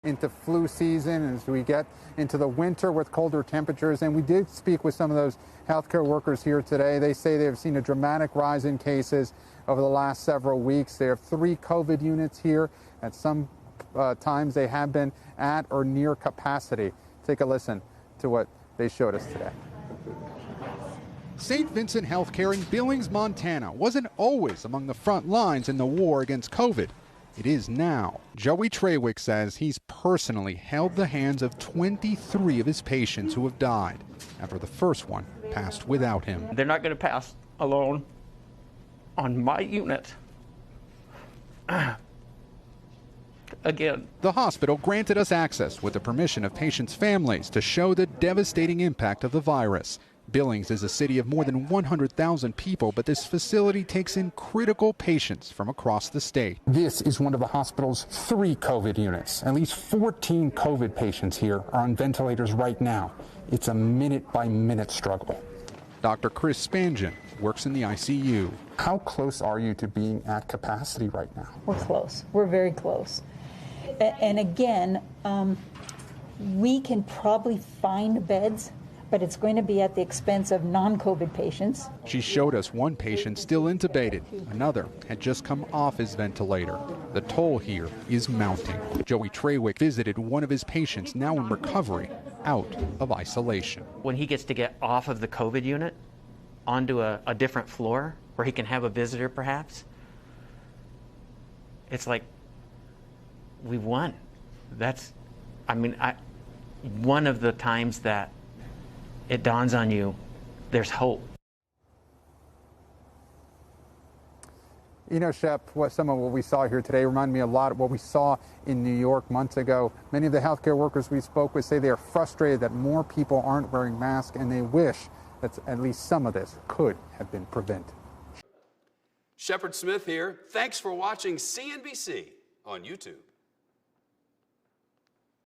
Into flu season as we get into the winter with colder temperatures. And we did speak with some of those healthcare workers here today. They say they have seen a dramatic rise in cases over the last several weeks. They have 3 COVID units here. At some times they have been at or near capacity. Take a listen to what they showed us today. St. Vincent Healthcare in Billings, Montana wasn't always among the front lines in the war against COVID. It is now. Joey Trawick says he's personally held the hands of 23 of his patients who have died after the first one passed without him. They're not going to pass alone on my unit. Again. The hospital granted us access with the permission of patients' families to show the devastating impact of the virus. Billings is a city of more than 100,000 people, but this facility takes in critical patients from across the state. This is one of the hospital's 3 COVID units. At least 14 COVID patients here are on ventilators right now. It's a minute-by-minute struggle. Dr. Chris Spangen works in the ICU. How close are you to being at capacity right now? We're close. We're very close. And again, we can probably find beds, but it's going to be at the expense of non-COVID patients. She showed us one patient still intubated. Another had just come off his ventilator. The toll here is mounting. Joey Trawick visited one of his patients now in recovery, out of isolation. When he gets to get off of the COVID unit onto a different floor where he can have a visitor perhaps, it's like, we won. That's, one of the times that it dawns on you, there's hope. You know, Shep, some of what we saw here today reminded me a lot of what we saw in New York months ago. Many of the healthcare workers we spoke with say they are frustrated that more people aren't wearing masks, and they wish that at least some of this could have been prevented. Shepard Smith here. Thanks for watching CNBC on YouTube.